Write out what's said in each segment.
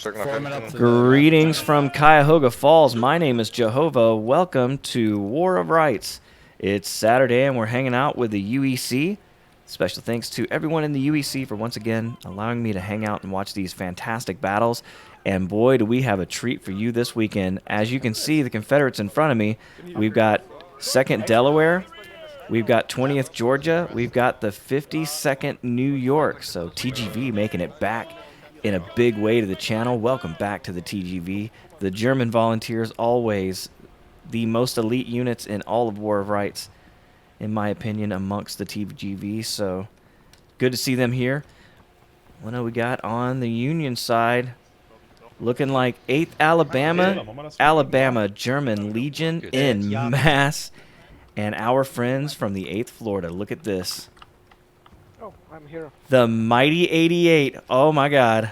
Greetings from Cuyahoga Falls. My name is Jehovah. Welcome to War of Rights. It's Saturday and we're hanging out with the UEC. Special thanks to everyone in the UEC for once again allowing me to hang out and watch these fantastic battles. And boy, do we have a treat for you this weekend. As you can see, the Confederates in front of me, we've got 2nd Delaware, we've got 20th Georgia, we've got the 52nd New York. So TGV making it back in a big way to the channel. Welcome back to the TGV. The German volunteers, always the most elite units in all of War of Rights, in my opinion, amongst the TGV. So good to see them here. What do we got on the Union side? Looking like 8th Alabama German Legion in mass. And our friends from the 8th Florida. Look at this. Oh, I'm here. The Mighty 88. Oh, my God.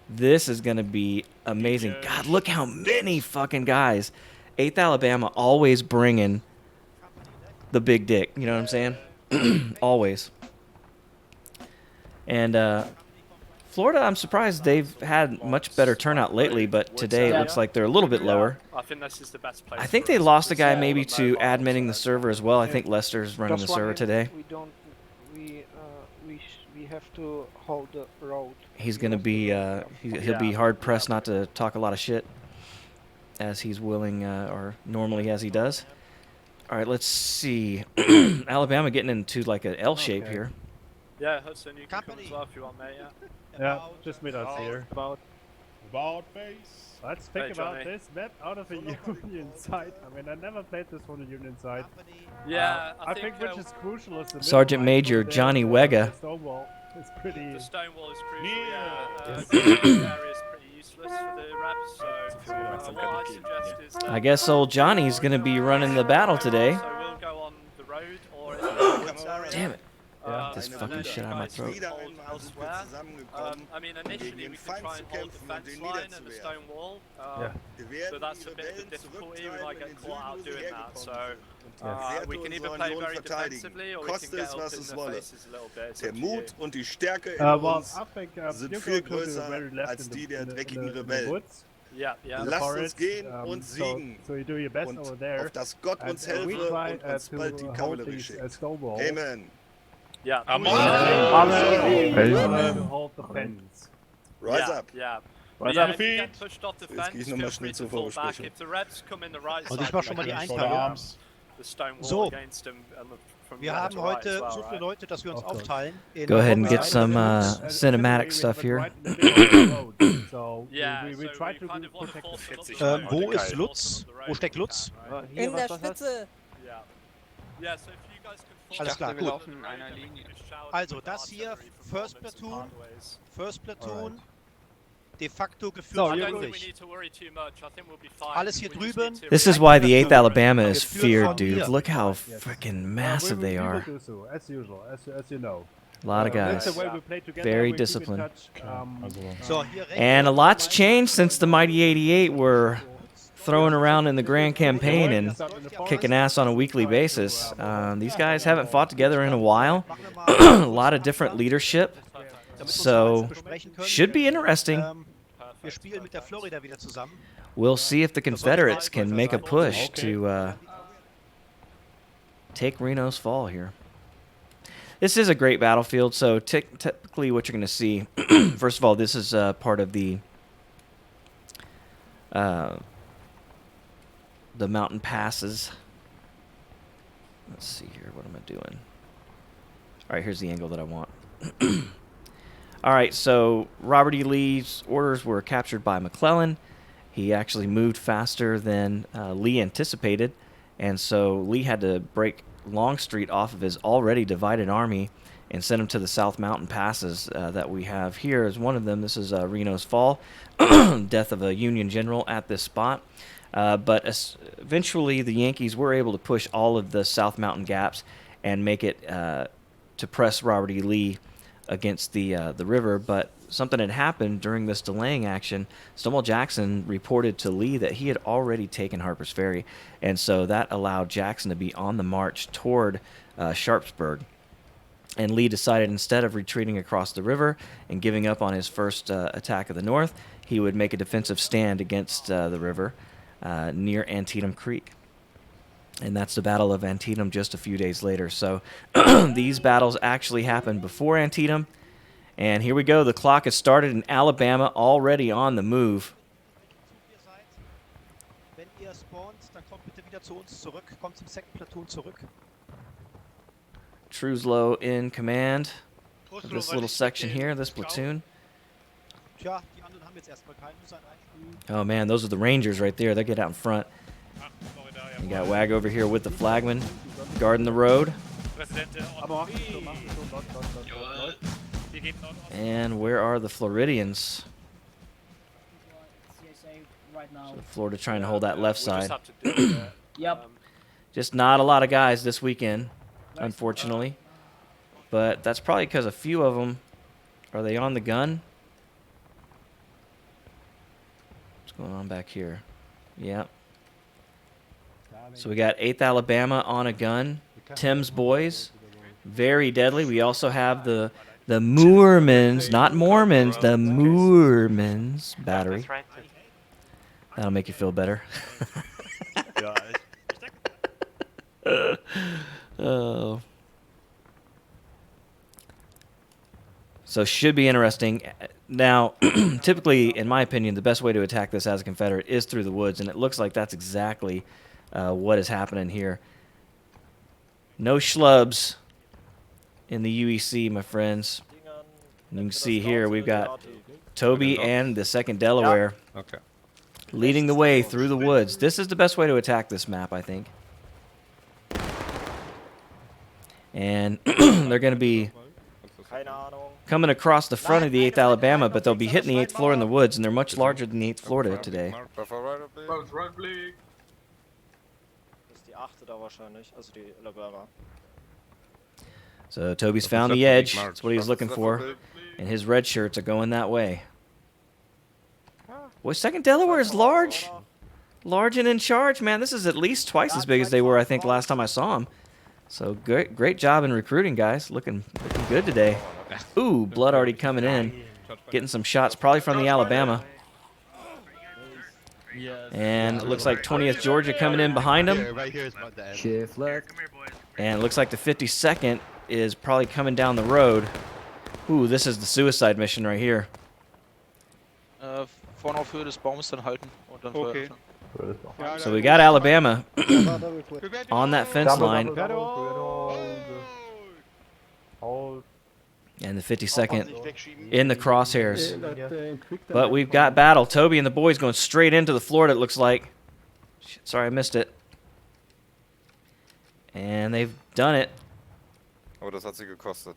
This is going to be amazing. God, look how many fucking guys. 8th Alabama always bringing the big dick. You know what I'm saying? Always. And Florida, I'm surprised they've had much better turnout lately, but today it looks like they're a little bit lower. I think this is the best place. I think they lost a guy maybe to adminning the server as well. I think Lester's running the server today. We have to hold the road. He's going to be, he'll be hard pressed not to talk a lot of shit as he's willing, or normally as he does. All right, let's see. Alabama getting into like an L shape here. Yeah, Hudson, you can come as well if you want, mate, Yeah, just meet us here. About face. Let's think about Johnny. this map out of a Union side. I mean, I never played this on a Union side. Yeah, I think which is crucial is the Sergeant middle, right? Major So Johnny the Wega. Stonewall is pretty. the stone wall is crucial, Yeah. The area is pretty useless for the Rabs, so what I suggest is that I guess old Johnny's going to be running the battle today. So we'll go on the road or in the woods area. Damn it. Yeah. This and fucking then shit you out of my guys throat. can hold elsewhere. I mean, initially we could try and hold the fence line and the stone wall, but that's a bit of a difficulty. We might get caught out doing that, so we can either play very defensively or we can get up in the faces a little bit. It's Der up to Mut you. und die Stärke in Well, uns I think sind you viel go to the größer very left als in die the, der in the, dreckigen in the Rebellen. woods. Yeah, yeah. Lasst uns Forest, gehen und so siegen you do your best und over there. auf das Gott And, uns we helfe try und uns to bald die hold Kavallerie these schickt. Stonewall. Amen. Yeah. To hold the fence. Rise yeah, up. Yeah. Rise yeah, up. if you get pushed off the Jetzt fence, gehe ich feel nochmal free schnell to zur fall back. Vorbesprechung. If the Rebs come in the right Und side, ich mach schon mal we die can Einteilung. the stone wall So. against them from Wir left haben to right heute as well, so viele right? Leute, dass wir uns aufteilen. In Go ahead and get Gruppen. some cinematic We stuff have it here. right in the middle of the road. So Yeah, we so try to kind of want to protect the force it fence. on the Wo road. ist Lutz? Wo steckt Lutz? In der Spitze. Yeah. Yeah, so if you guys can Alles klar, force gut. it on the road, then we can shout Also, with das hier, artillery from First all those Platoon. pathways. First Platoon, de facto So, geführt I you're don't von think we Ulrich. need to worry too much. I think we'll be fine. Alles hier We just drüben. need to This is react why to the 8th the Alabama is Geführt feared, von dudes. mir. Look how Yes. freaking massive they we are. will do so, as usual, as you know. A lot of That's guys. the way we play together. Very we keep in disciplined. touch, So, hier rechts. And a lot's changed since the Mighty 88 were throwing around in the Grand Campaign and kicking ass on a weekly basis. These guys haven't fought together in a while. A lot of different leadership. So, should be interesting. Wir spielen mit der Florida wieder zusammen. We'll see if the Confederates can make a push to take Reno's fall here. This is a great battlefield, so typically what you're going to see, first of all, this is part of the mountain passes. Let's see here, what am I doing? All right, here's the angle that I want. All right, so Robert E. Lee's orders were captured by McClellan. He actually moved faster than Lee anticipated, and so Lee had to break Longstreet off of his already divided army and send him to the South Mountain passes that we have here. Is one of them. This is Reno's fall, death of a Union general at this spot. But eventually the Yankees were able to push all of the South Mountain gaps and make it to press Robert E. Lee against the river. But something had happened during this delaying action. Stonewall Jackson reported to Lee that he had already taken Harper's Ferry, and so that allowed Jackson to be on the march toward Sharpsburg. And Lee decided, instead of retreating across the river and giving up on his first attack of the North, he would make a defensive stand against the river near Antietam Creek. And that's the Battle of Antietam just a few days later. So these battles actually happened before Antietam. And here we go. The clock has started in Alabama, already on the move. Wenn ihr spawnt, dann kommt bitte wieder zu uns zurück. Kommt zum Second Platoon zurück. Truslow in command of this little section here, this platoon. Tja, die anderen haben jetzt erstmal keinen. Nur sein Einspiel. Oh man, those are the Rangers right there. They get out in front. You got Wag over here with the flagman, guarding the road. And where are the Floridians? So Florida trying to hold that left side. Yep. Just not a lot of guys this weekend, unfortunately. But that's probably because a few of them, are they on the gun? What's going on back here? Yeah. So we got 8th Alabama on a gun. Tim's boys, very deadly. We also have the Moormans, not Mormons, the Moormans battery. That'll make you feel better. Oh. So should be interesting. Now, typically, in my opinion, the best way to attack this as a Confederate is through the woods, and it looks like that's exactly what is happening here. No schlubs in the UEC, my friends. You can see here we've got Toby and the 2nd Delaware leading the way through the woods. This is the best way to attack this map, I think. And they're going to be coming across the front of the 8th Alabama, but they'll be hitting the 8th Florida in the woods, and they're much larger than the 8th Florida today. So Toby's found the edge. That's what he was looking for. And his red shirts are going that way. Boy, 2nd Delaware is large. Large and in charge, man. This is at least twice as big as they were, I think, last time I saw them. So great job in recruiting, guys. Looking good today. Ooh, blood already coming in. Getting some shots, probably from the Alabama. And it looks like 20th Georgia coming in behind them. And it looks like the 52nd is probably coming down the road. Ooh, this is the suicide mission right here. Vorne auf Höhe des Baumes dann halten und dann Feuer öffnen. So we got Alabama on that fence line. And the 52nd in the crosshairs. But we've got battle. Toby and the boys going straight into the Florida, it looks like. Shit, sorry, I missed it. And they've done it. Oh, das hat sie gekostet.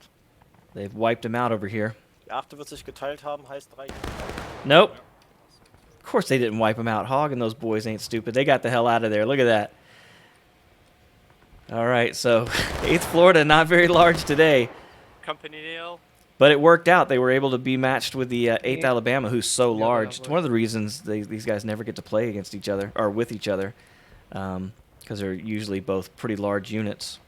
They've wiped him out over here. Die Achte wird sich geteilt haben, heißt 3. Nope. Of course they didn't wipe him out. Hogg and those boys ain't stupid. They got the hell out of there. Look at that. All right, so 8th Florida, not very large today. Company Neil. But it worked out. They were able to be matched with the 8th Alabama, who's so large. It's one of the reasons these guys never get to play against each other, or with each other, because they're usually both pretty large units.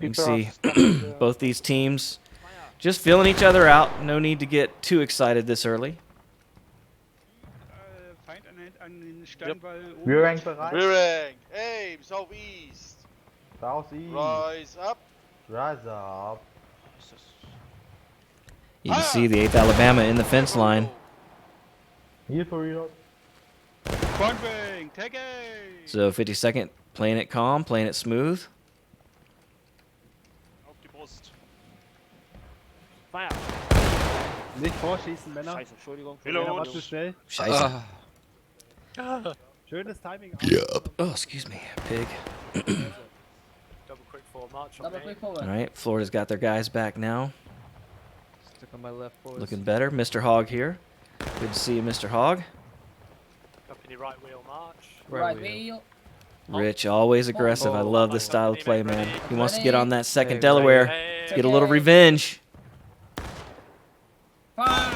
You can see both these teams just filling each other out. No need to get too excited this early. Rear-rank bereit. Rearing, aim, southeast. Southeast. Rise up. Rise up. You can see the 8th Alabama in the fence line. Here for reload. Front wing, take aim. So 52nd playing it calm, playing it smooth. Auf die Brust. Feuer! Nicht vorschießen, Männer. Scheiße, Entschuldigung. Männer, war zu schnell. Scheiße. Schönes Timing. Oh, excuse me, pig. Double quick forward march on Double me. quick forward. All right, Florida's got their guys back now. Stick on my left, boys. Looking better. Mr. Hogg here. Good to see you, Mr. Hogg. Company right wheel march. Right wheel. Rich, always aggressive. I love this style of play, man. He wants to get on that 2nd Delaware. Hey, Get a little revenge. Fire!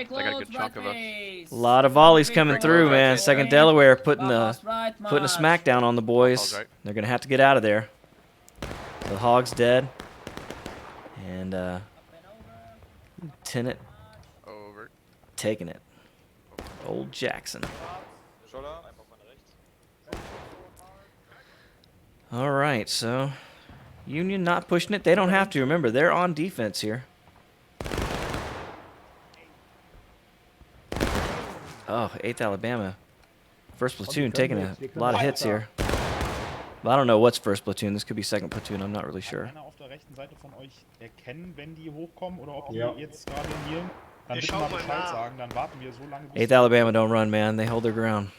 They got a good chunk of us. A lot of volleys coming through, man. Second Delaware putting a smackdown on the boys. They're gonna have to get out of there. The Hog's dead, and Lieutenant Over. taking it. Old Jackson. All right, so Union not pushing it. They don't have to. Remember, they're on defense here. Oh, 8th Alabama. First platoon taking a lot of hits here. But I don't know what's first platoon. This could be second platoon. I'm not really sure. Einer auf der rechten Seite von euch erkennen, wenn die hochkommen oder ob die jetzt gerade kneelen? Dann bitte mal Bescheid sagen, dann warten wir so lange bis 8th Alabama don't run, man. They hold their ground.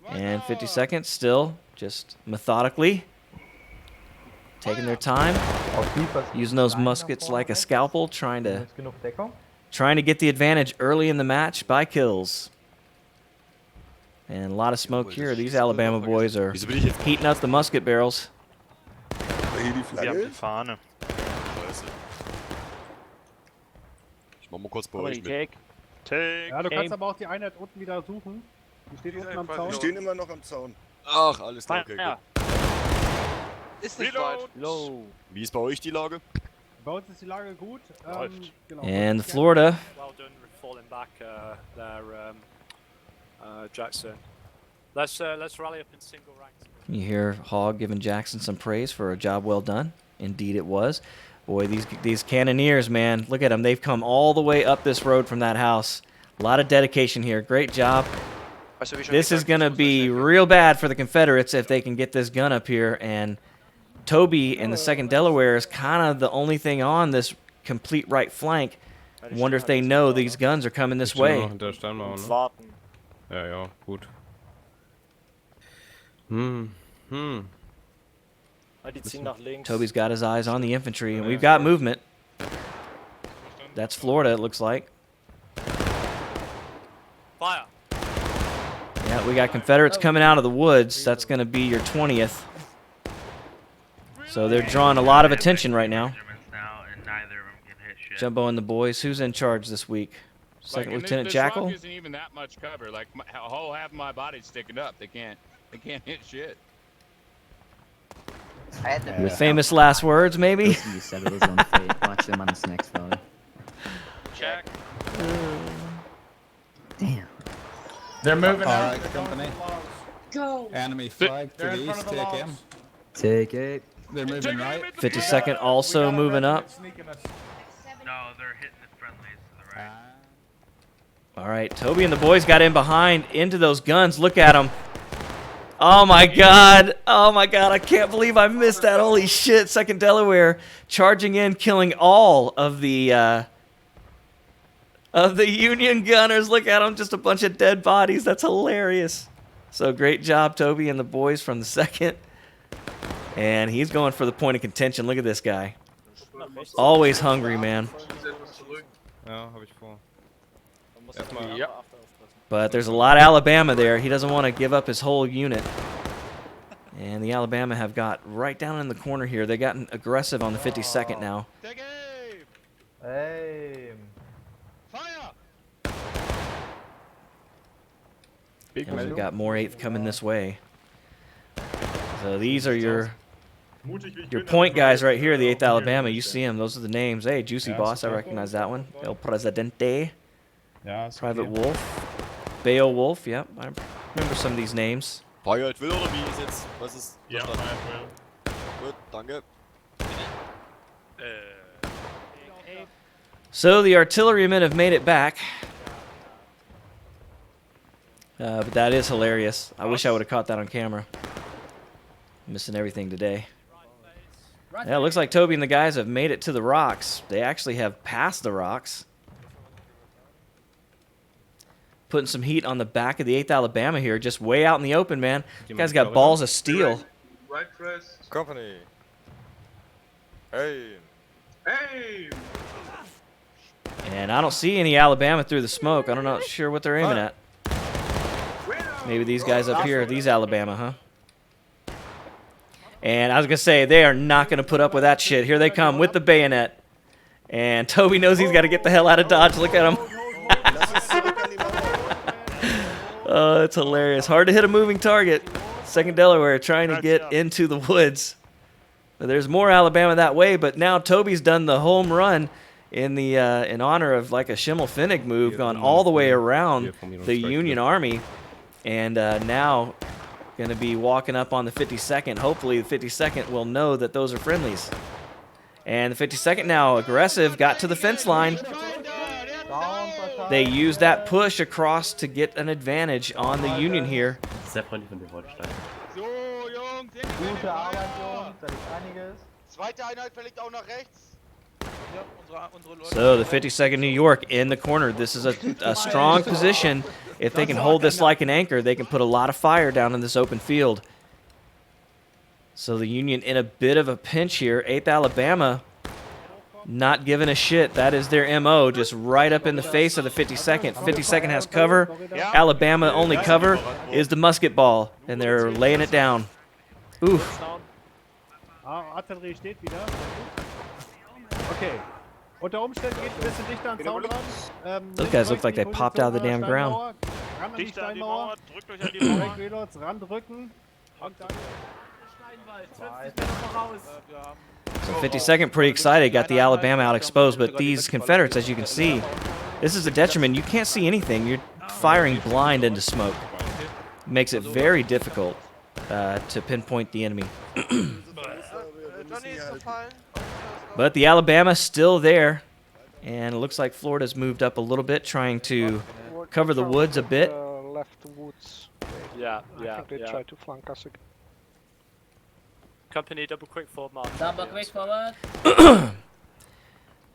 And 50 seconds still, just methodically taking their time, using those muskets like a scalpel, trying to get the advantage early in the match by kills. And a lot of smoke here. These Alabama boys are heating up the musket barrels. Wir haben die Fahne. Ich mach mal kurz bei euch mit. Ja, du kannst aber auch die Einheit unten wieder suchen. Die steht unten am Zaun. Die stehen immer noch am Zaun. Ach, alles klar, okay, Ja. gut. Ist nicht weit. Low. Wie ist bei euch die Lage? Bei uns ist die Lage gut. Genau. And Florida. Well done falling back there, Jackson. Let's rally up in single ranks. You hear Hogg giving Jackson some praise for a job well done. Indeed it was. Boy, these cannoneers, man, look at them. They've come all the way up this road from that house. A lot of dedication here. Great job. This is going to be real bad for the Confederates if they can get this gun up here. And Toby in the 2nd Delaware is kind of the only thing on this complete right flank. Wonder if they know these guns are coming this way. Warten. Ja, gut. Die ziehen nach links. Toby's got his eyes on the infantry, and we've got movement. That's Florida, it looks like. Fire. Yeah, we got Confederates coming out of the woods. That's going to be your 20th. So they're drawing a lot of attention right now. Jumbo and the boys. Who's in charge this week? Second Lieutenant Jackal? Isn't even that much cover. Like a whole half of my body's sticking up. They can't hit shit. Your famous last words, maybe? You said it was on fate. Watch them on this next volley. Check. Damn. They're moving All out. right, company. Go. Enemy flag to They're in the front east. of the Take logs. him. Take it. They're moving right. 52nd also moving up. No, they're hitting the friendlies to the right. All right, Toby and the boys got in behind into those guns. Look at them. Oh my God. Oh my God. I can't believe I missed that. Holy shit. 2nd Delaware charging in, killing all of the Union gunners. Look at them. Just a bunch of dead bodies. That's hilarious. So great job, Toby and the boys from the 2nd. And he's going for the point of contention. Look at this guy. Always hungry, man. Ja, hab ich vor. But there's a lot of Alabama there. He doesn't want to give up his whole unit. And the Alabama have got right down in the corner here. They've gotten aggressive on the 52nd now. Take aim! Aim. Fire! And we've got more 8th coming this way. So these are your point guys right here, the 8th Alabama. You see them. Those are the names. Hey, Juicy Boss. I recognize that one. El Presidente. Private Wolf. Beowulf. Yep. I remember some of these names. Freiheit will oder wie ist jetzt? Was ist? Ja, verstanden? Gut, danke. So the artillerymen have made it back. But that is hilarious. I wish I would have caught that on camera. Missing everything today. Yeah, it looks like Toby and the guys have made it to the rocks. They actually have passed the rocks. Putting some heat on the back of the 8th Alabama here, just way out in the open, man. You guys got balls of steel. Right press. Company. Aim. Aim! And I don't see any Alabama through the smoke. I'm not sure what they're aiming at. Maybe these guys up here, these Alabama, huh? And I was going to say, they are not going to put up with that shit. Here they come with the bayonet. And Toby knows he's got to get the hell out of Dodge. Look at him. Oh, it's hilarious. Hard to hit a moving target. 2nd Delaware trying to get into the woods. But there's more Alabama that way, but now Toby's done the home run in the in honor of like a Schimmelfinnig move, gone all the way around the Union Army, and now going to be walking up on the 52nd. Hopefully the 52nd will know that those are friendlies. And the 52nd now aggressive, got to the fence line. They used that push across to get an advantage on the Union here. Sehr freundlich von dir, Wolfstein. Gute Arbeit, Jungs. Da liegt einiges. Zweite Einheit verlegt auch nach rechts. So the 52nd New York in the corner. This is a strong position. If they can hold this like an anchor, they can put a lot of fire down in this open field. So the Union in a bit of a pinch here. 8th Alabama not giving a shit. That is their MO, just right up in the face of the 52nd. 52nd has cover. Alabama only cover is the musket ball, and they're laying it down. Oof. Artillerie steht wieder. Okay. Unter Umständen geht ein bisschen dichter an den Zaun ran. Those guys look like they popped out of the damn ground. Ran an die Steinmauer. Reloads, randrücken. So 52nd pretty excited, got the Alabama out exposed, but these Confederates, as you can see, this is a detriment. You can't see anything. You're firing blind into smoke. Makes it very difficult to pinpoint the enemy. But the Alabama's still there, and it looks like Florida's moved up a little bit, trying to cover the woods a bit. Left woods. Yeah. I think they try to flank us again. Company, double quick forward march. Double quick forward.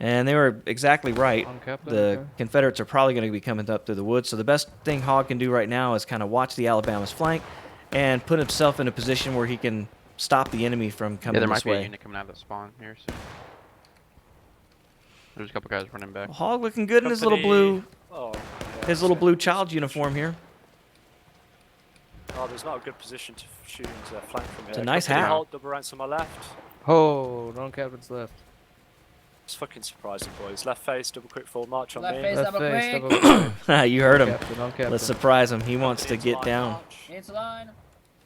And they were exactly right. The Confederates are probably going to be coming up through the woods, so the best thing Hogg can do right now is kind of watch the Alabama's flank and put himself in a position where he can stop the enemy from coming this way. Yeah, there might be a unit coming out of the spawn here soon. There's a couple guys running back. Hogg looking good in his little blue child uniform here. Oh, there's not a good position to shoot into their flank from here. It's a nice hat. Halt, double ranks on my left. Oh, wrong captain's left. It's fucking surprising, boys. Left face, double quick forward march on Left me. face, Left double face, quick. double quick. You heard him. Captain. Let's surprise him. He wants to get down. Into line.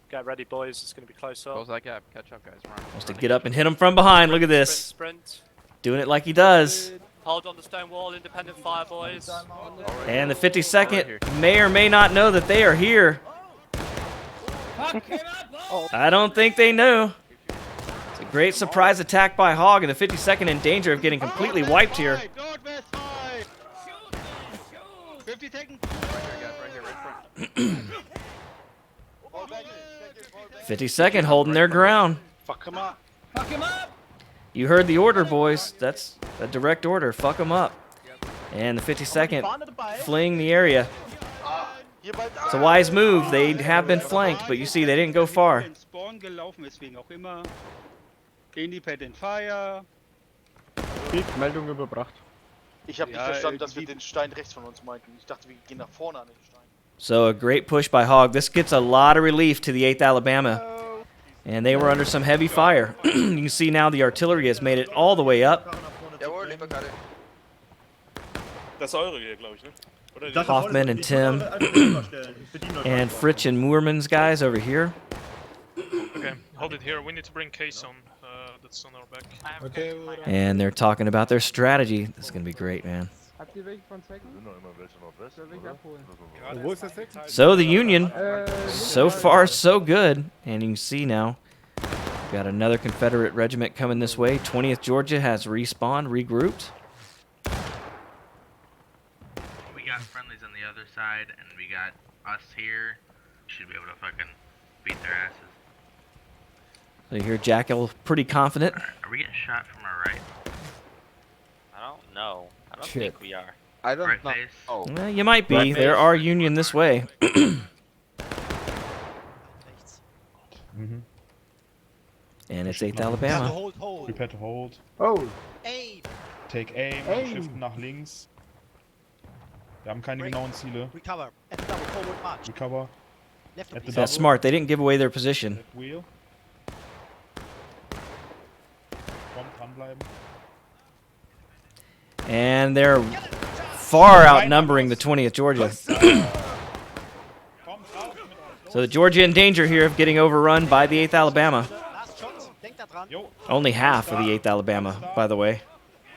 Get ready, boys. It's going to be close up. Close that gap. Catch up, guys. Wants to get up and hit him from behind. Look at this. Sprint. Doing it like he does. Hold on the stone wall, independent fire, boys. And the 52nd may or may not know that they are here. I don't think they knew. It's a great surprise attack by Hogg, and the 52nd in danger of getting completely wiped here. 50 seconds. 52nd holding their ground. Fuck him up. Fuck him up. You heard the order, boys. That's a direct order. Fuck them up. And the 52nd fleeing the area. It's a wise move. They have been flanked, but you see they didn't go far. Independent Fire. Meldung überbracht. Ich habe nicht verstanden, dass wir den Stein rechts von uns meinten. Ich dachte, wir gehen nach vorne an den Stein. So a great push by Hogg. This gets a lot of relief to the 8th Alabama. And they were under some heavy fire. You can see now the artillery has made it all the way up. Hoffman and Tim and Fritsch and Moorman's guys over here. Okay, hold it here. We need to bring case on. That's on our back. Okay. And they're talking about their strategy. This is going to be great, man. So the Union, so far so good. And you can see now, got another Confederate regiment coming this way. 20th Georgia has respawned, regrouped. We got friendlies on the other side, and we got us here. Should be able to fucking beat their asses. So you hear Jackal pretty confident. Are we getting shot from our right? I don't know. I don't think we are. I don't Right know. face? Oh. Well, you might be. There are Union this way. And it's 8th Alabama. Hold. Prepare to hold. Oh. Aim. Take aim. Shiften nach links. Wir haben keine genauen Ziele. Recover. At the double forward march. Recover. Left At the That's smart. They didn't give away their position. Left wheel. Prompt dranbleiben. And they're far outnumbering the 20th Georgia. So the Georgia in danger here of getting overrun by the 8th Alabama. Only half of the 8th Alabama, by the way.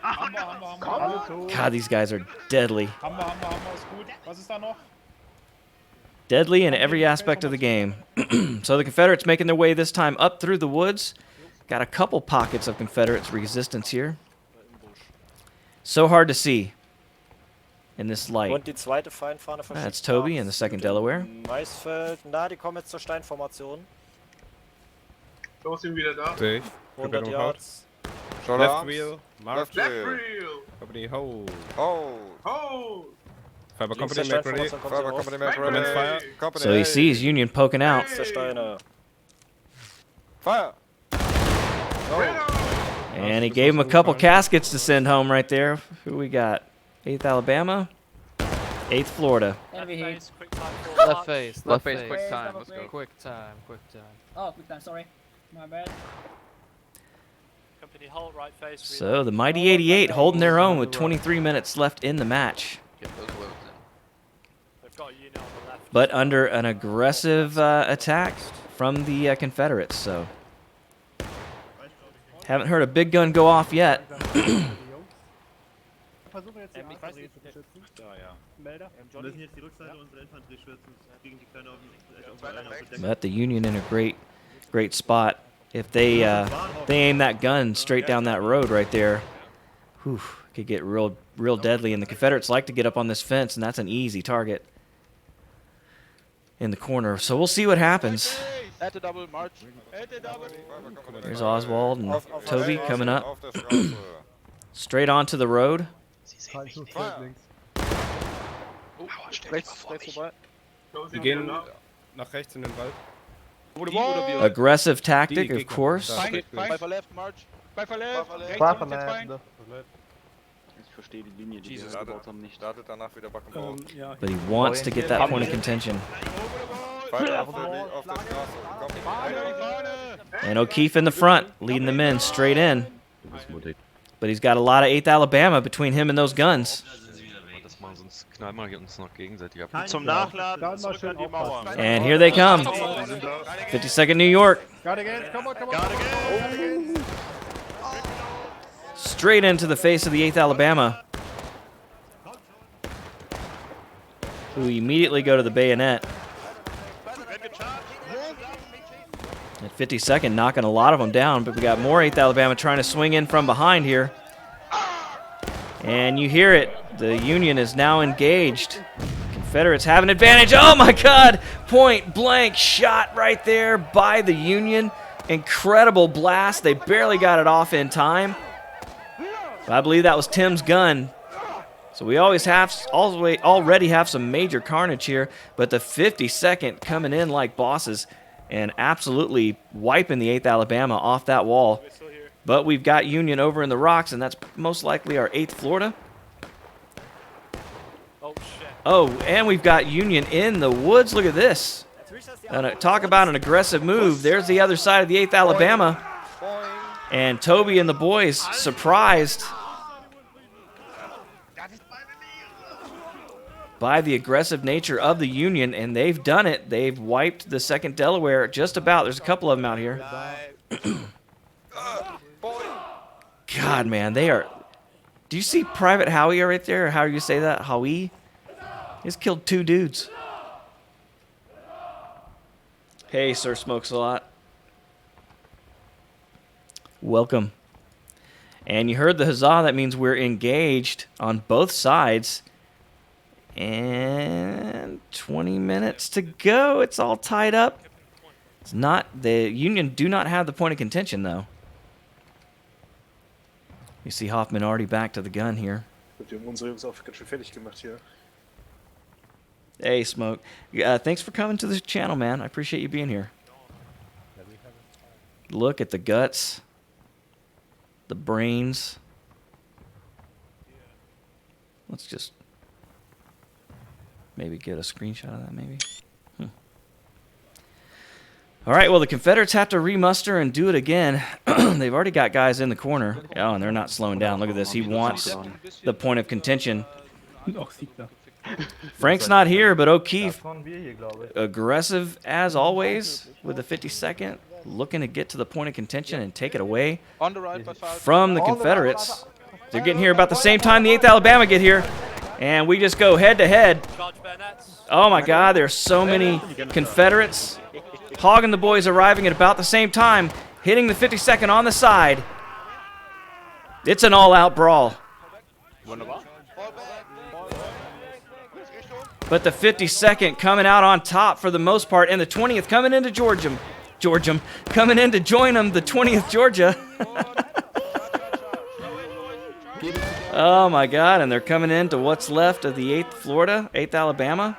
God, these guys are deadly. Deadly in every aspect of the game. So the Confederates making their way this time up through the woods. Got a couple pockets of Confederate resistance here. So hard to see in this light. That's Toby in the 2nd Delaware. Na, die kommen jetzt zur Steinformation. So sind wieder da. 100 Yards. Left wheel. Left wheel. Company hold. Hold. Fiber company make ready. Fiber company make ready. Fire. Company. So he sees Union poking out. Fire. And he gave him a couple caskets to send home right there. Who we got? 8th Alabama, 8th Florida. Enemy here. Left face, Left face, quick time. Let's go. Quick time, quick time. Oh, quick time, sorry. My bad. Company hold, right face. So the mighty 88 holding their own with 23 minutes left in the match. Get those loads in. They've got a unit on the left. But under an aggressive attack from the Confederates, so haven't heard a big gun go off yet. But the Union in a great spot. If they aim that gun straight down that road right there, whew, could get real deadly. And the Confederates like to get up on this fence, and that's an easy target in the corner. So we'll see what happens. There's Oswald and Toby coming up. Straight onto the road. Wir gehen nach rechts in den Wald. Aggressive tactic, of course. Ich verstehe die Linie, die wir gebaut haben, nicht. But he wants to get that point of contention. And O'Keefe in the front, leading the men straight in. But he's got a lot of 8th Alabama between him and those guns. And here they come. 52nd New York. Straight into the face of the 8th Alabama, who immediately go to the bayonet. At 52nd, knocking a lot of them down, but we got more 8th Alabama trying to swing in from behind here. And you hear it. The Union is now engaged. Confederates have an advantage. Oh my God! Point blank shot right there by the Union. Incredible blast. They barely got it off in time. I believe that was Tim's gun. So we already have some major carnage here, but the 52nd coming in like bosses and absolutely wiping the 8th Alabama off that wall. But we've got Union over in the rocks, and that's most likely our 8th Florida. Oh, and we've got Union in the woods. Look at this. And talk about an aggressive move. There's the other side of the 8th Alabama. And Toby and the boys surprised by the aggressive nature of the Union, and they've done it. They've wiped the 2nd Delaware just about. There's a couple of them out here. God, man, they are... Do you see Private Howie right there, or how do you say that? Howie? He's killed 2 dudes. Hey, Sir Smokes a Lot. Welcome. And you heard the huzzah. That means we're engaged on both sides. And 20 minutes to go. It's all tied up. It's not... The Union do not have the point of contention, though. You see Hoffman already back to the gun here. Hey, Smoke. Thanks for coming to the channel, man. I appreciate you being here. Look at the guts. The brains. Let's just maybe get a screenshot of that, maybe. All right, well, the Confederates have to remuster and do it again. They've already got guys in the corner. Oh, and they're not slowing down. Look at this. He wants the point of contention. Frank's not here, but O'Keefe, aggressive as always with the 52nd, looking to get to the point of contention and take it away from the Confederates. They're getting here about the same time the 8th Alabama get here, and we just go head-to-head. Oh, my God, there's so many Confederates. Hogg and the boys arriving at about the same time, hitting the 52nd on the side. It's an all-out brawl. But the 52nd coming out on top for the most part, and the 20th coming into Georgia, coming in to join them, the 20th Georgia. Oh, my God, and they're coming into what's left of the 8th Alabama.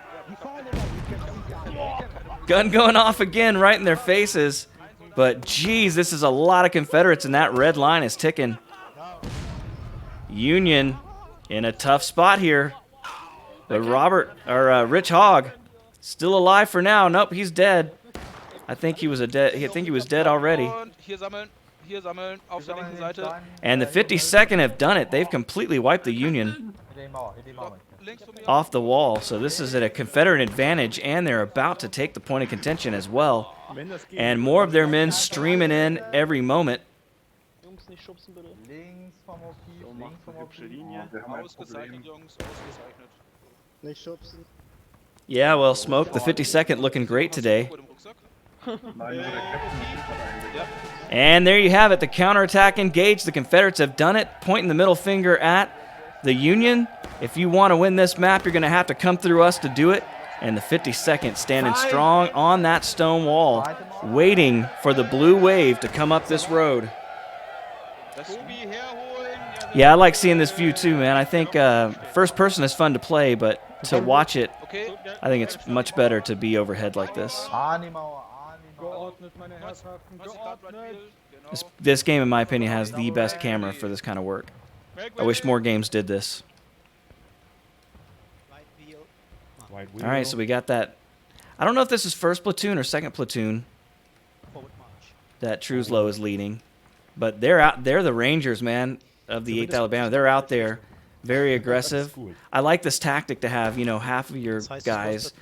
Gun going off again right in their faces. But, geez, this is a lot of Confederates, and that red line is ticking. Union in a tough spot here. But Rich Hogg, still alive for now. Nope, he's dead. I think he was dead already. And the 52nd have done it. They've completely wiped the Union off the wall. So this is at a Confederate advantage, and they're about to take the point of contention as well. And more of their men streaming in every moment. Yeah, well, Smoke, the 52nd looking great today. And there you have it, the counterattack engaged. The Confederates have done it, pointing the middle finger at the Union. If you want to win this map, you're going to have to come through us to do it. And the 52nd standing strong on that stone wall, waiting for the blue wave to come up this road. Yeah, I like seeing this view too, man. I think first person is fun to play, but to watch it, I think it's much better to be overhead like this. This game, in my opinion, has the best camera for this kind of work. I wish more games did this. All right, so we got that. I don't know if this is first platoon or second platoon that Truslow is leading, but they're out. They're the Rangers, man, of the 8th Alabama. They're out there, very aggressive. I like this tactic to have, you know, half of your guys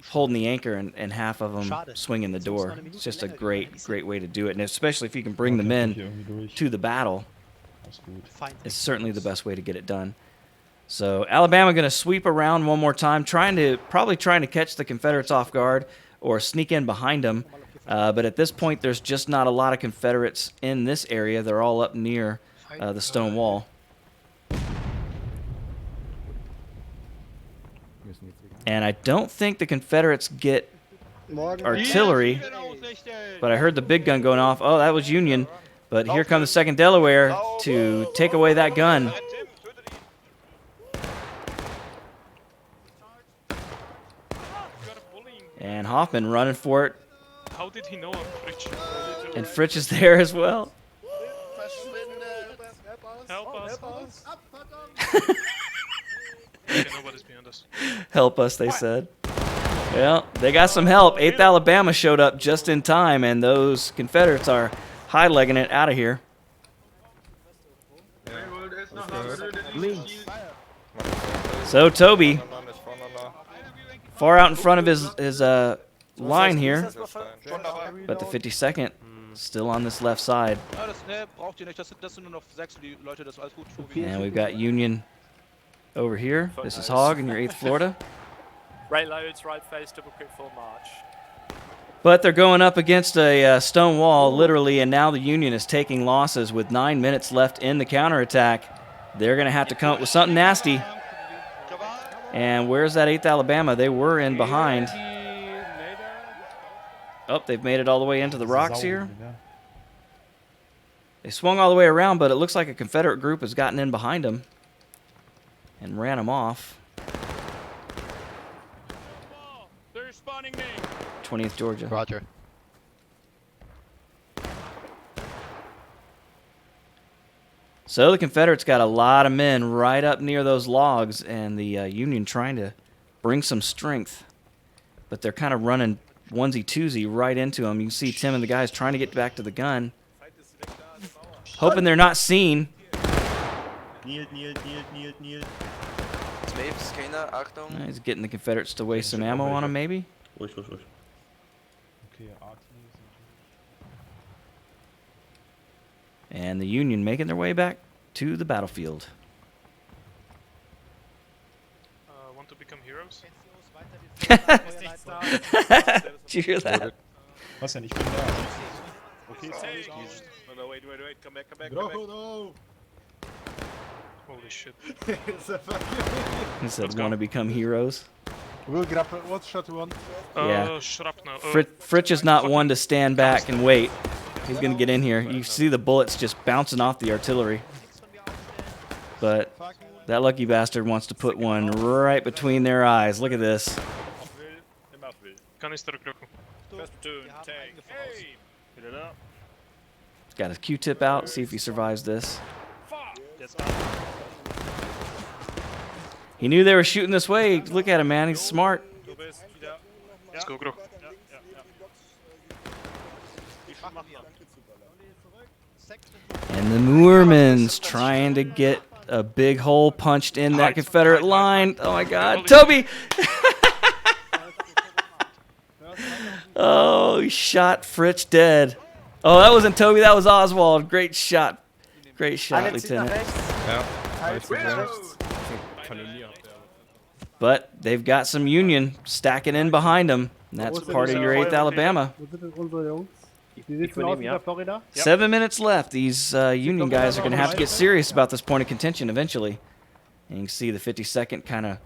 holding the anchor and half of them swinging the door. It's just a great way to do it, and especially if you can bring the men to the battle, it's certainly the best way to get it done. So Alabama going to sweep around one more time, probably trying to catch the Confederates off guard or sneak in behind them. But at this point, there's just not a lot of Confederates in this area. They're all up near the stone wall. And I don't think the Confederates get artillery, but I heard the big gun going off. Oh, that was Union. But here comes the 2nd Delaware to take away that gun. And Hoffman running for it. How did he know I'm Fritsch? And Fritsch is there as well. Help us. Help us, they said. Well, they got some help. 8th Alabama showed up just in time, and those Confederates are high-legging it out of here. So Toby, far out in front of his line here, but the 52nd still on this left side. And we've got Union over here. This is Hogg in your 8th Florida. Right loads, right face, double quick full march. But they're going up against a stone wall, literally, and now the Union is taking losses with 9 minutes left in the counterattack. They're going to have to come up with something nasty. And where's that 8th Alabama? They were in behind. Oh, they've made it all the way into the rocks here. They swung all the way around, but it looks like a Confederate group has gotten in behind them and ran them off. 20th Georgia. Roger. So the Confederates got a lot of men right up near those logs, and the Union trying to bring some strength. But they're kind of running onesie-twosie right into him. You can see Tim and the guys trying to get back to the gun. Hoping they're not seen. Knielt. He's getting the Confederates to waste some ammo on him, maybe? Ruhig. Okay, RT. And the Union making their way back to the battlefield. Want to become heroes? Did you hear that? Was denn? Ich bin da. Okay, No, wait. Come back. Holy shit. He said, want to become heroes. We'll grab what's shot one. Yeah. Shrapnel. Fritz is not one to stand back and wait. He's going to get in here. You see the bullets just bouncing off the artillery. But that lucky bastard wants to put one right between their eyes. Look at this. Kanister kroku. Got his Q-tip out. See if he survives this. He knew they were shooting this way. Look at him, man. He's smart. Let's go, Grok. And the Moormans trying to get a big hole punched in that Confederate line. Oh, my God. Toby! Oh, he shot Fritz dead. Oh, that wasn't Toby. That was Oswald. Great shot. Great shot, Lieutenant. But they've got some Union stacking in behind them. And that's part of your 8th Alabama. 7 minutes left. These Union guys are going to have to get serious about this point of contention eventually. And you can see the 52nd kind of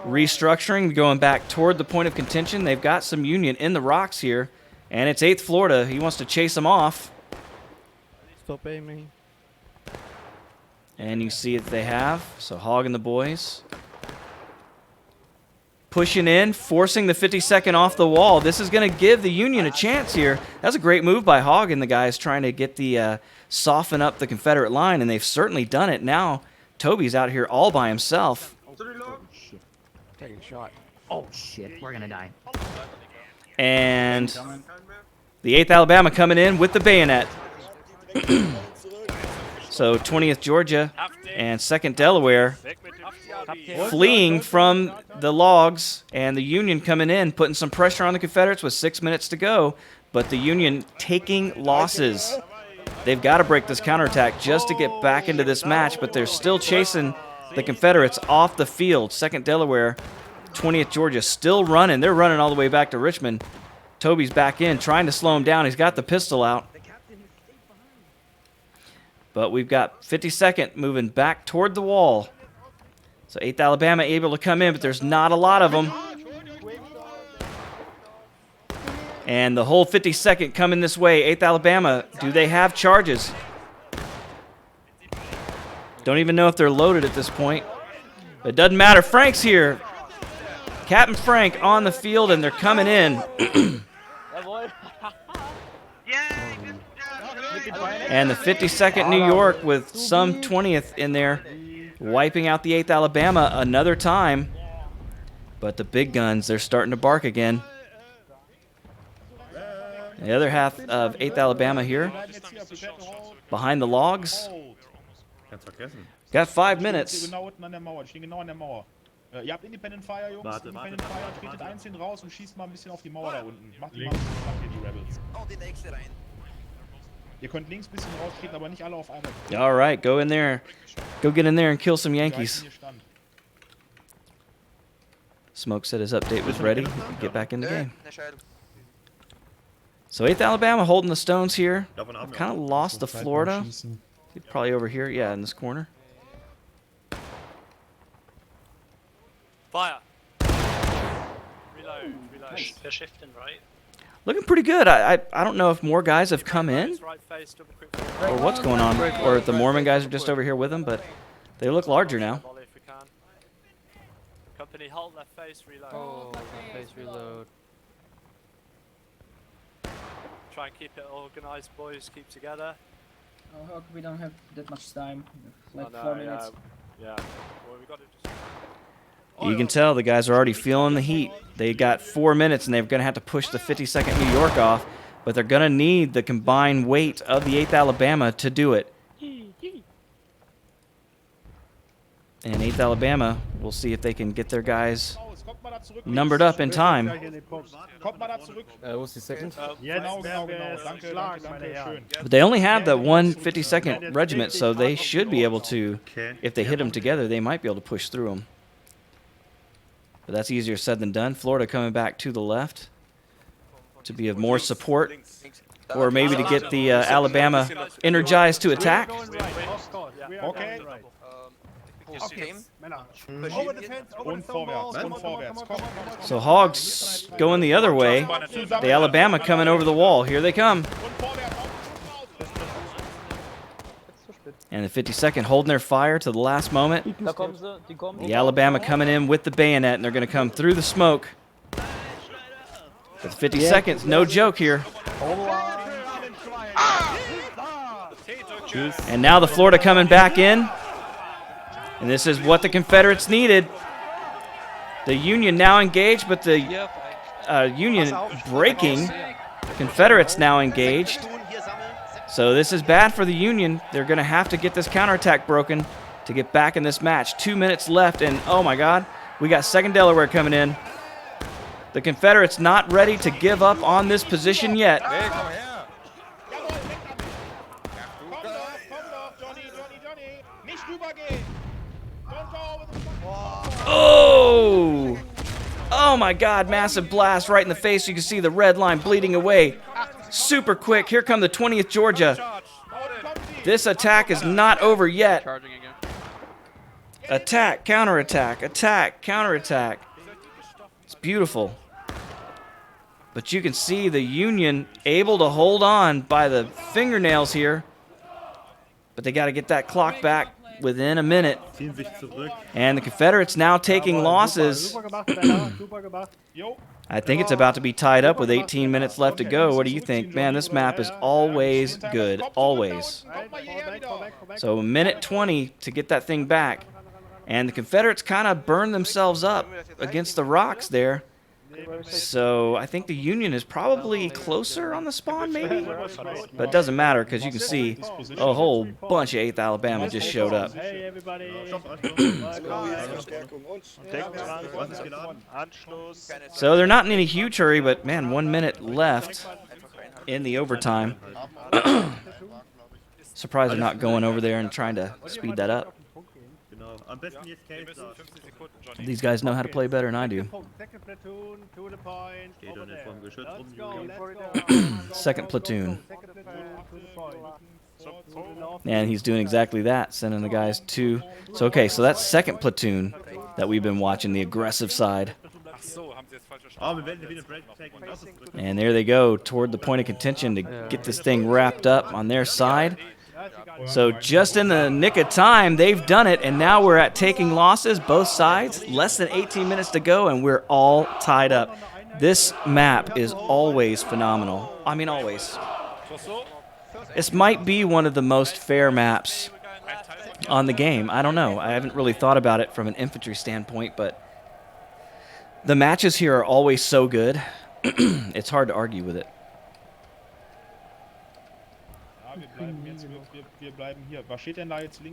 restructuring, going back toward the point of contention. They've got some Union in the rocks here. And it's 8th Florida. He wants to chase them off. Stop aiming. And you see that they have. So Hogg and the boys pushing in, forcing the 52nd off the wall. This is going to give the Union a chance here. That's a great move by Hogg and the guys trying to get the soften up the Confederate line, and they've certainly done it. Now Toby's out here all by himself. Taking a shot. Oh shit, we're gonna die. And the 8th Alabama coming in with the bayonet. So 20th Georgia and 2nd Delaware fleeing from the logs, and the Union coming in, putting some pressure on the Confederates with 6 minutes to go, but the Union taking losses. They've got to break this counterattack just to get back into this match, but they're still chasing the Confederates off the field. 2nd Delaware, 20th Georgia still running. They're running all the way back to Richmond. Toby's back in, trying to slow him down. He's got the pistol out. But we've got 52nd moving back toward the wall. So 8th Alabama able to come in, but there's not a lot of them. And the whole 52nd coming this way. 8th Alabama, do they have charges? Don't even know if they're loaded at this point. But it doesn't matter. Frank's here. Captain Frank on the field, and they're coming in. And the 52nd New York with some 20th in there, wiping out the 8th Alabama another time. But the big guns, they're starting to bark again. The other half of 8th Alabama here, behind the logs. Got 5 minutes. Ihr habt Independent Fire, Jungs. Independent Fire, tretet einzeln raus und schießt mal ein bisschen auf die Mauer da unten. Macht hier die Rebels. Ihr könnt links ein bisschen raustreten, aber nicht alle auf einmal. All right, go in there. Go get in there and kill some Yankees. Smoke said his update was ready. He could get back in the game. So 8th Alabama holding the stones here. Kind of lost to Florida. Probably over here, yeah, in this corner. Fire. Reload. They're shifting, right? Looking pretty good. I don't know if more guys have come in or what's going on, or if the Mormon guys are just over here with them, but they look larger now. Company, hold left face, reload. Oh, left face, reload. Try and keep it organized, boys. Keep together. Oh, Hawk, we don't have that much time. Like Oh, no, 4 minutes. Yeah. Well, we got to just... You can tell the guys are already feeling the heat. They got 4 minutes, and they're going to have to push the 52nd New York off, but they're going to need the combined weight of the 8th Alabama to do it. And 8th Alabama, we'll see if they can get their guys numbered up in time. What's the second? But they only have the 152nd Regiment, so they should be able to, if they hit them together, they might be able to push through them. But that's easier said than done. Florida coming back to the left to be of more support, or maybe to get the Alabama energized to attack. Okay. So Hogs going the other way. The Alabama coming over the wall. Here they come. And the 52nd holding their fire to the last moment. The Alabama coming in with the bayonet, and they're going to come through the smoke. But the 52nd's no joke here. And now the Florida coming back in. And this is what the Confederates needed. The Union now engaged, but the Union breaking. Confederates now engaged. So this is bad for the Union. They're going to have to get this counterattack broken to get back in this match. 2 minutes left, and oh my God, we got 2nd Delaware coming in. The Confederates not ready to give up on this position yet. Oh! Oh my God, massive blast right in the face. You can see the red line bleeding away. Super quick. Here come the 20th Georgia. This attack is not over yet. Attack, counterattack, attack, counterattack. It's beautiful. But you can see the Union able to hold on by the fingernails here. But they got to get that clock back within a minute. And the Confederates now taking losses. I think it's about to be tied up with 18 minutes left to go. What do you think? Man, this map is always good. Always. So a minute 20 to get that thing back. And the Confederates kind of burned themselves up against the rocks there. So I think the Union is probably closer on the spawn, maybe? But it doesn't matter because you can see a whole bunch of 8th Alabama just showed up. Hey, everybody. So they're not in any huge hurry, but man, 1 minute left in the overtime. Surprised they're not going over there and trying to speed that up. These guys know how to play better than I do. Second platoon. And he's doing exactly that, sending the guys to... So, okay, so that's second platoon that we've been watching, the aggressive side. And there they go, toward the point of contention to get this thing wrapped up on their side. So just in the nick of time, they've done it, and now we're at taking losses, both sides. Less than 18 minutes to go, and we're all tied up. This map is always phenomenal. I mean, always. This might be one of the most fair maps on the game. I don't know. I haven't really thought about it from an infantry standpoint, but the matches here are always so good. It's hard to argue with it.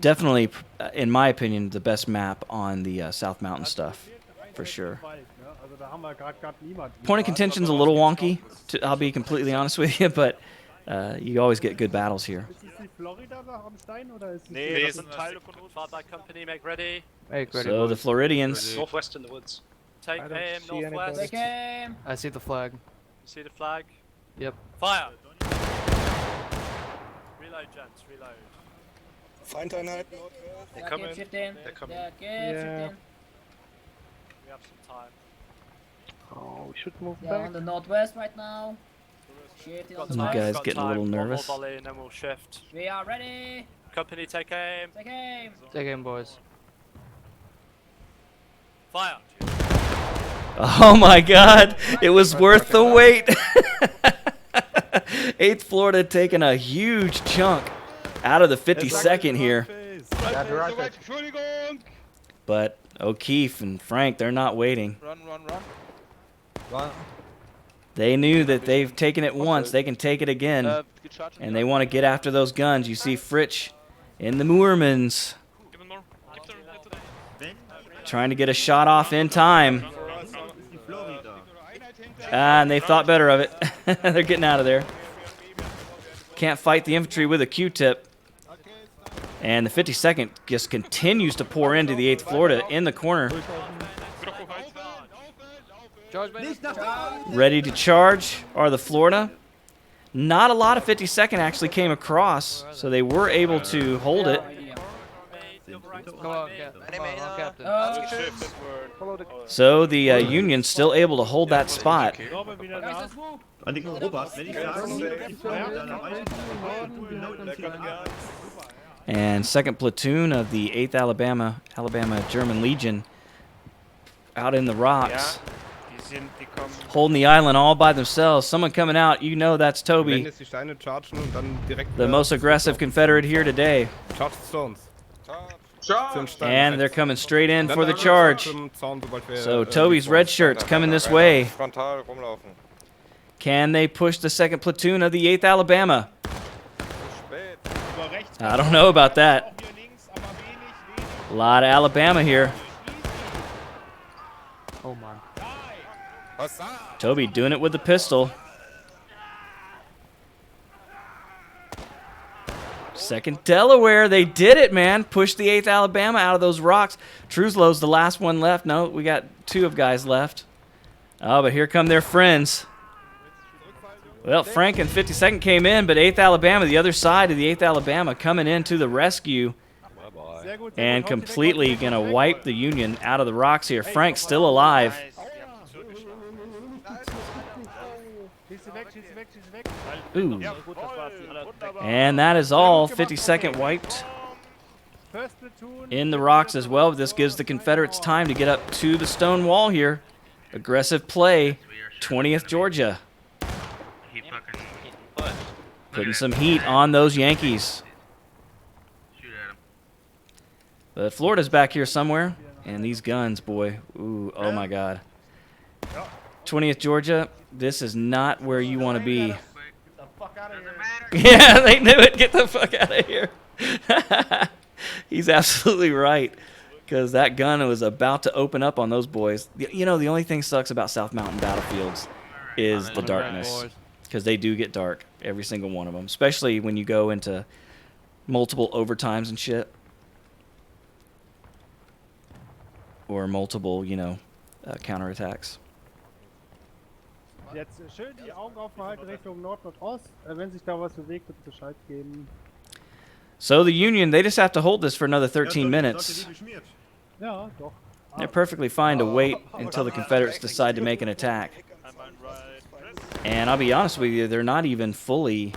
Definitely, in my opinion, the best map on the South Mountain stuff, for sure. Point of contention's a little wonky, I'll be completely honest with you, but you always get good battles here. So the Floridians. Northwest in the woods. Take aim, northwest. Take aim. I see the flag. See the flag? Yep. Fire! Reload, gents, reload. Feindeinheit. They're coming. 15. They're coming. Yeah. We have some time. Oh, we should move They're on the northwest right now. Shifting on the You right. guys getting a little nervous. One more volley and then we'll shift. We are ready. Company, take aim. Take aim. Take aim, boys. Fire! Oh my God, it was worth the wait. 8th Florida taking a huge chunk out of the 52nd here. But O'Keefe and Frank, they're not waiting. Run. They knew that they've taken it once, they can take it again. And they want to get after those guns. You see Fritsch in the Moormans trying to get a shot off in time. And they thought better of it. They're getting out of there. Can't fight the infantry with a Q-tip. And the 52nd just continues to pour into the 8th Florida in the corner. Ready to charge are the Florida. Not a lot of 52nd actually came across, so they were able to hold it. So the Union's still able to hold that spot. And 2nd platoon of the 8th Alabama German Legion out in the rocks, holding the island all by themselves. Someone coming out, you know that's Toby, the most aggressive Confederate here today. And they're coming straight in for the charge. So Toby's red shirt's coming this way. Can they push the 2nd platoon of the 8th Alabama? I don't know about that. A lot of Alabama here. Oh man. Toby doing it with the pistol. 2nd Delaware, they did it, man. Pushed the 8th Alabama out of those rocks. Truslow's the last one left. No, we got 2 of guys left. Oh, but here come their friends. Well, Frank and 52nd came in, but 8th Alabama, the other side of the 8th Alabama, coming in to the rescue. And completely going to wipe the Union out of the rocks here. Frank's still alive. Ooh. And that is all. 52nd wiped in the rocks as well. This gives the Confederates time to get up to the stone wall here. Aggressive play. 20th Georgia. Putting some heat on those Yankees. But Florida's back here somewhere. And these guns, boy. Ooh, oh my God. 20th Georgia, this is not where you want to be. Yeah, they knew it. Get the fuck out of here. He's absolutely right. Because that gun was about to open up on those boys. You know, the only thing sucks about South Mountain battlefields is the darkness. Because they do get dark, every single one of them. Especially when you go into multiple overtimes and shit. Or multiple, you know, counterattacks. Jetzt schön die Augen offen halten Richtung Nord und Ost. Wenn sich da was bewegt, bitte Bescheid geben. So the Union, they just have to hold this for another 13 minutes. Ja, doch. They're perfectly fine to wait until the Confederates decide to make an attack. And I'll be honest with you, they're not even fully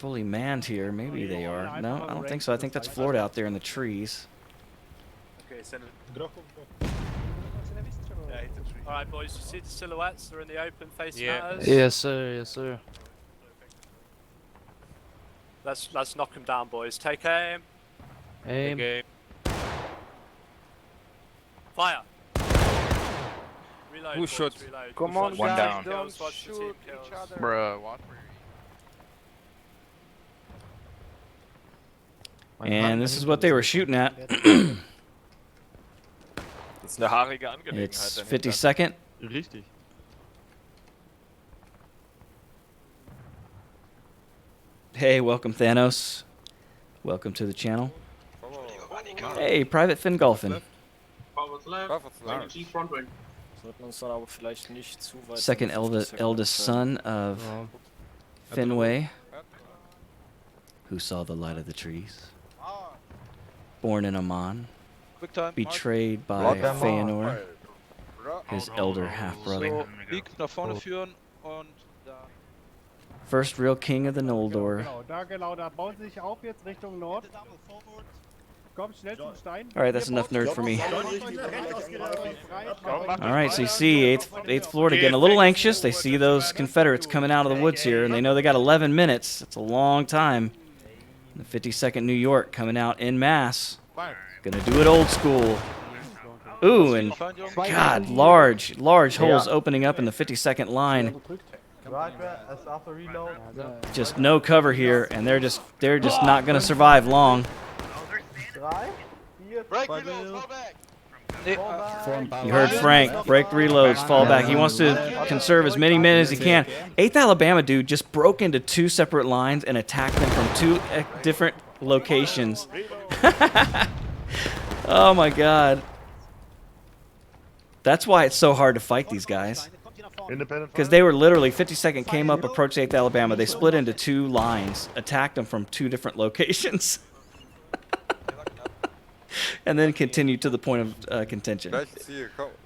manned here. Maybe they are. No, I don't think so. I think that's Florida out there in the trees. Alright boys, you see the silhouettes? They're in the open facing at us. Yes sir, yes sir. Let's knock them down, boys. Take aim. Aim. Fire. Reload. Who boys, shot? reload. Come on, Watch the guys, team don't kills, watch the team shoot kills. each other. Bruh, watch where And this is what they were shooting at. Das ist eine haarige Angelegenheit. It's 52nd. Richtig. Hey, welcome Thanos. Welcome to the channel. Hey, Private Fingolfin. Second eldest son of Finway, who saw the light of the trees. Born in Oman, betrayed by Feanor, his elder half-brother. First real king of the Noldor. Genau, da bauen sie sich auf jetzt Richtung Nord. Komm, schnell zum Stein. Alright, that's enough nerd for me. Alright, so you see 8th Florida getting a little anxious. They see those Confederates coming out of the woods here, and they know they got 11 minutes. That's a long time. The 52nd New York coming out en masse. Gonna do it old school. Ooh, and God, large holes opening up in the 52nd line. Just no cover here, and they're just not gonna survive long. You heard Frank, break reloads, fall back. He wants to conserve as many men as he can. 8th Alabama dude just broke into 2 separate lines and attacked them from 2 different locations. Oh my God. That's why it's so hard to fight these guys. Because they were literally, 52nd came up, approached 8th Alabama. They split into 2 lines, attacked them from 2 different locations. And then continued to the point of contention.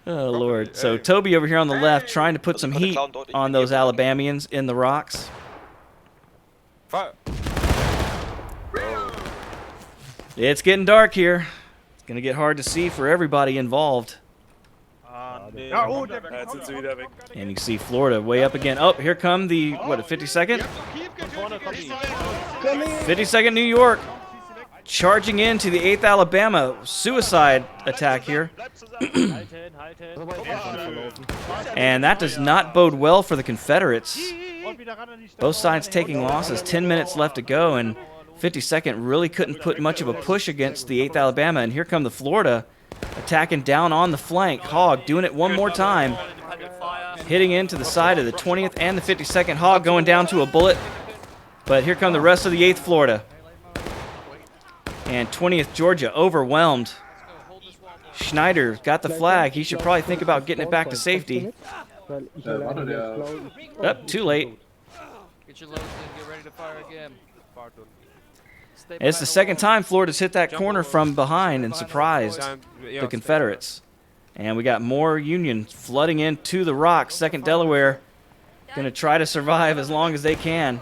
Oh, Lord. So Toby over here on the left trying to put some heat on those Alabamians in the rocks. It's getting dark here. It's going to get hard to see for everybody involved. And you see Florida way up again. Oh, here come the, what, 52nd? 52nd New York. Charging into the 8th Alabama. Suicide attack here. And that does not bode well for the Confederates. Both sides taking losses. 10 minutes left to go, and 52nd really couldn't put much of a push against the 8th Alabama. And here come the Florida attacking down on the flank. Hog doing it one more time. Hitting into the side of the 20th and the 52nd. Hog going down to a bullet. But here come the rest of the 8th Florida. And 20th Georgia overwhelmed. Schneider got the flag. He should probably think about getting it back to safety. Too late. Get your loads in, get ready to fire again. And it's the second time Florida's hit that corner from behind and surprised the Confederates. And we got more Union flooding into the rocks. 2nd Delaware going to try to survive as long as they can.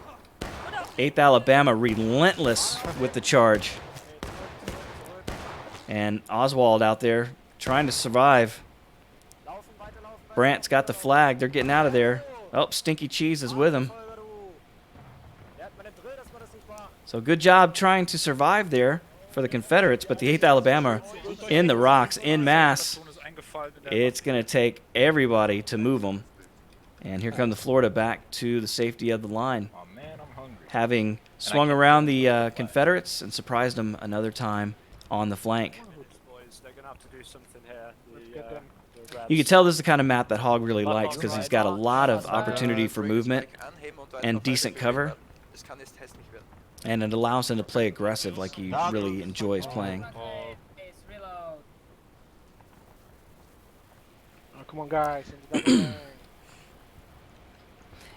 8th Alabama relentless with the charge. And Oswald out there trying to survive. Brandt's got the flag. They're getting out of there. Oh, Stinky Cheese is with him. So good job trying to survive there for the Confederates, but the 8th Alabama in the rocks, en masse. It's going to take everybody to move them. And here come the Florida back to the safety of the line, having swung around the Confederates and surprised them another time on the flank. You can tell this is the kind of map that Hog really likes because he's got a lot of opportunity for movement and decent cover. And it allows him to play aggressive like he really enjoys playing. Oh, come on, guys.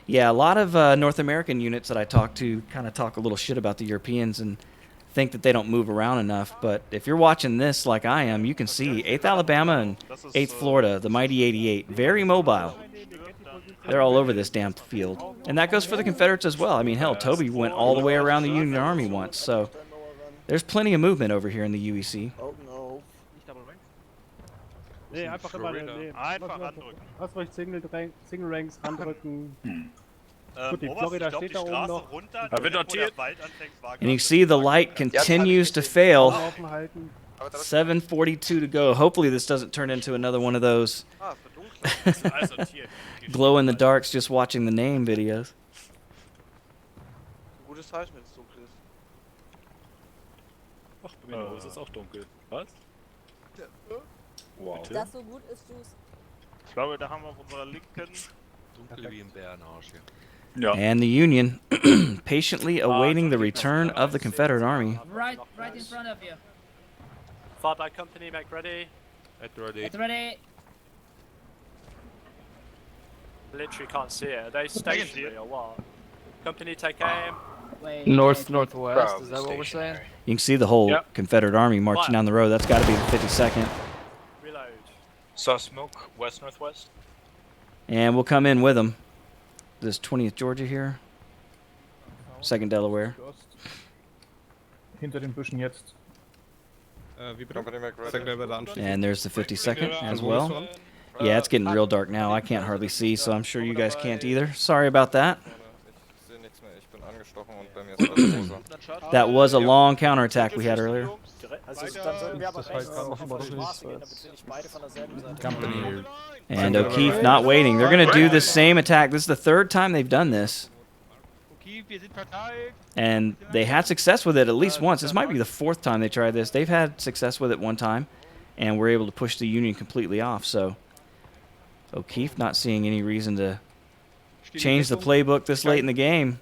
Yeah, a lot of North American units that I talk to kind of talk a little shit about the Europeans and think that they don't move around enough. But if you're watching this like I am, you can see 8th Alabama and 8th Florida, the mighty 88, very mobile. They're all over this damn field. And that goes for the Confederates as well. I mean, hell, Toby went all the way around the Union Army once. So there's plenty of movement over here in the UEC. Oh, no. Nee, einfach immer Lass euch Single Ranks andrücken. Gut, die Florida steht da oben noch. And you see the light continues to fail. 7:42 to go. Hopefully this doesn't turn into another one of those glow in the darks just watching the name videos. Gutes Zeichen, wenn es dunkel ist. Ach, bei mir ist es auch dunkel. Was? Wow. Das so gut ist, Juice. Ich glaube, da haben wir auf unserer linken dunkel wie im Bärenarsch hier. And the Union patiently awaiting the return of the Confederate Army. Right in front of you. Far back company, make ready. Get ready. Literally can't see it. Are they stationary or what? Company, take aim. Wait, Northwest, is that what we're saying? You can see the whole Confederate Army marching down the road. That's got to be the 52nd. Reload. Saw smoke, west-northwest. And we'll come in with them. This 20th Georgia here. 2nd Delaware. Hinter den Büschen jetzt. And there's the 52nd as well. Yeah, it's getting real dark now. I can't hardly see, so I'm sure you guys can't either. Sorry about that. That was a long counterattack we had earlier. And O'Keefe not waiting. They're going to do the same attack. This is the third time they've done this. And they had success with it at least once. This might be the fourth time they tried this. They've had success with it one time, and were able to push the Union completely off. So O'Keefe not seeing any reason to change the playbook this late in the game.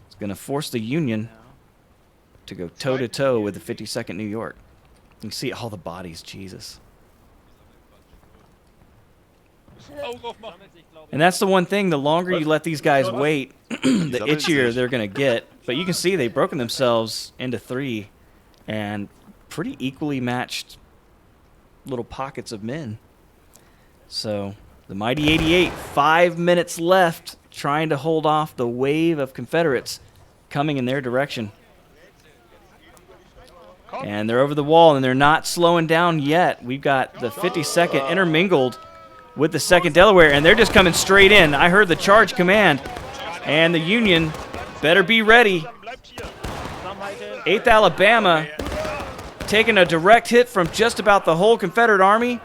It's going to force the Union to go toe-to-toe with the 52nd New York. You can see all the bodies, Jesus. And that's the one thing, the longer you let these guys wait, the itchier they're going to get. But you can see they've broken themselves into three and pretty equally matched little pockets of men. So the mighty 88, 5 minutes left, trying to hold off the wave of Confederates coming in their direction. And they're over the wall, and they're not slowing down yet. We've got the 52nd intermingled with the 2nd Delaware, and they're just coming straight in. I heard the charge command, and the Union better be ready. 8th Alabama taking a direct hit from just about the whole Confederate Army.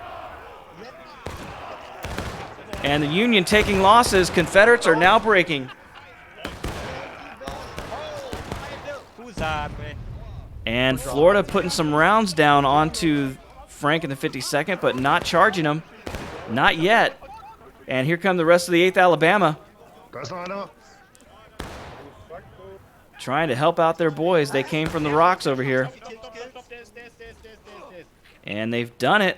And the Union taking losses. Confederates are now breaking. And Florida putting some rounds down onto Frank in the 52nd, but not charging them. Not yet. And here come the rest of the 8th Alabama. Trying to help out their boys. They came from the rocks over here. And they've done it.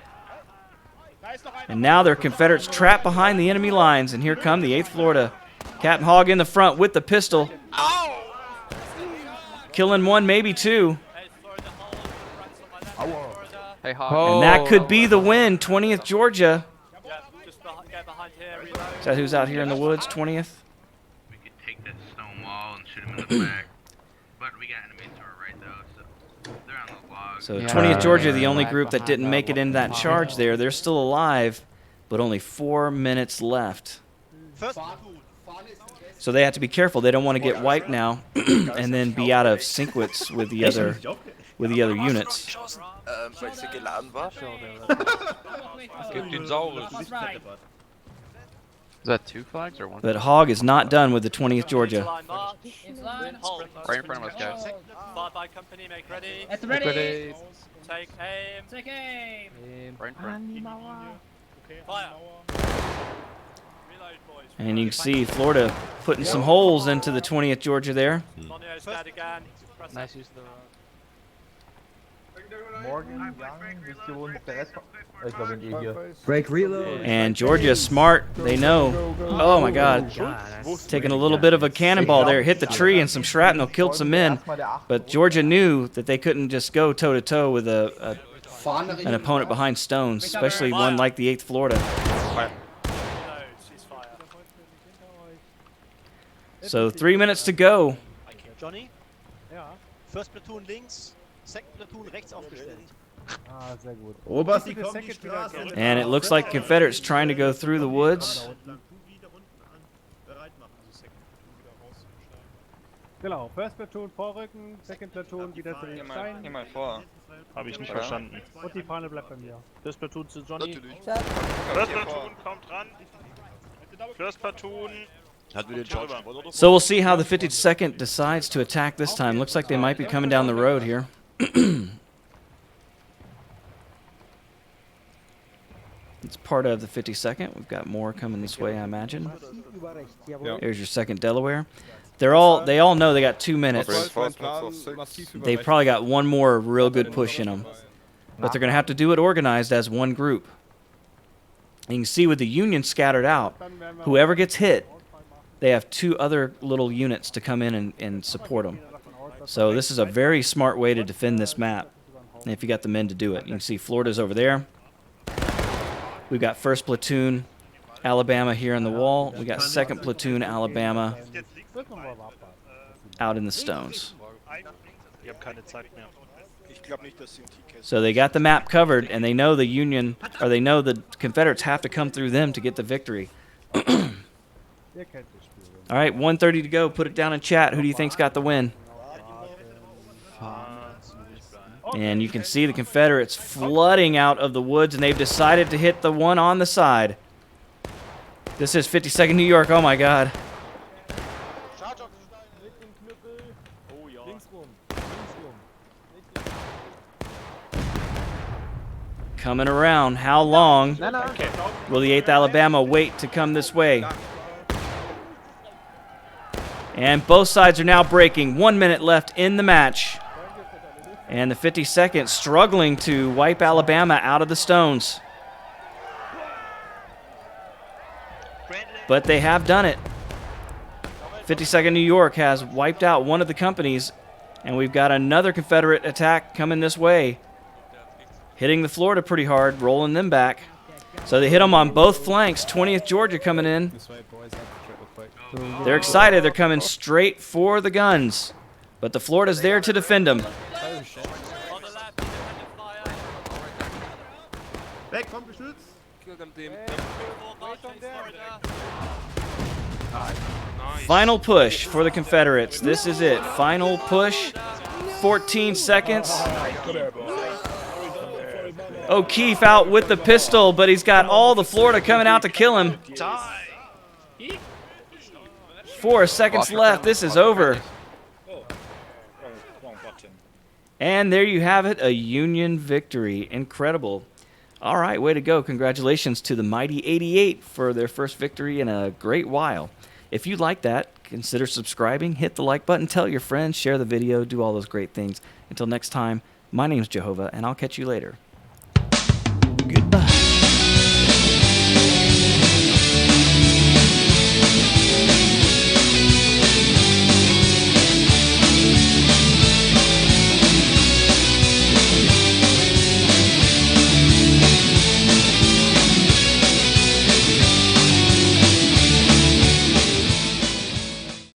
And now they're Confederates trapped behind the enemy lines. And here come the 8th Florida. Captain Hogg in the front with the pistol. Killing one, maybe two. Hey, Hogg. And that could be the win. 20th Georgia. Is that who's out here in the woods? 20th? We could take that stone wall and shoot him in the back. But we got enemies to our right, though, so they're on the log. So 20th Georgia, the only group that didn't make it in that charge there. They're still alive, but only 4 minutes left. So they have to be careful. They don't want to get wiped now and then be out of sequence with the other units. Is that 2 flags or 1? But Hogg is not done with the 20th Georgia. Right in front of us, guys. Fly-by company, make ready. At the ready. Take aim. Take aim. Right in front. Fire. And you can see Florida putting some holes into the 20th Georgia there. Nice use of the Break reload. And Georgia's smart. They know. Oh, my God. Taking a little bit of a cannonball there. Hit the tree and some shrapnel. Killed some men. But Georgia knew that they couldn't just go toe-to-toe with an opponent behind stones, especially one like the 8th Florida. So 3 minutes to go. Johnny? First platoon links, second platoon rechts aufgestellt. Sehr gut. Oberst, die kommen die Straße. And it looks like Confederates trying to go through the woods. Genau, first platoon vorrücken, second platoon wieder zu den Steinen. Geh mal vor. Habe ich nicht verstanden. Und die Fahne bleibt bei mir. First Platoon zu Johnny. First First Platoon kommt ran. First Platoon. So we'll see how the 52nd decides to attack this time. Looks like they might be coming down the road here. It's part of the 52nd. We've got more coming this way, I imagine. There's your 2nd Delaware. They all know they got 2 minutes. They've probably got one more real good push in them. But they're going to have to do it organized as one group. And you can see with the Union scattered out, whoever gets hit, they have 2 other little units to come in and support them. So this is a very smart way to defend this map, if you got the men to do it. You can see Florida's over there. We've got 1st Platoon Alabama here on the wall. We got 2nd Platoon Alabama out in the stones. So they got the map covered, and they know the Union, or they know the Confederates have to come through them to get the victory. All right, 1:30 to go. Put it down in chat. Who do you think's got the win? And you can see the Confederates flooding out of the woods, and they've decided to hit the one on the side. This is 52nd New York. Oh, my God. Coming around. How long will the 8th Alabama wait to come this way? And both sides are now breaking. 1 minute left in the match. And the 52nd struggling to wipe Alabama out of the stones. But they have done it. 52nd New York has wiped out one of the companies, and we've got another Confederate attack coming this way. Hitting the Florida pretty hard, rolling them back. So they hit them on both flanks. 20th Georgia coming in. They're excited. They're coming straight for the guns. But the Florida's there to defend them. Final push for the Confederates. This is it. Final push. 14 seconds. O'Keefe out with the pistol, but he's got all the Florida coming out to kill him. 4 seconds left. This is over. And there you have it, a Union victory. Incredible. All right, way to go. Congratulations to the Mighty 88 for their first victory in a great while. If you like that, consider subscribing, hit the like button, tell your friends, share the video, do all those great things. Until next time, my name's Jehovah, and I'll catch you later.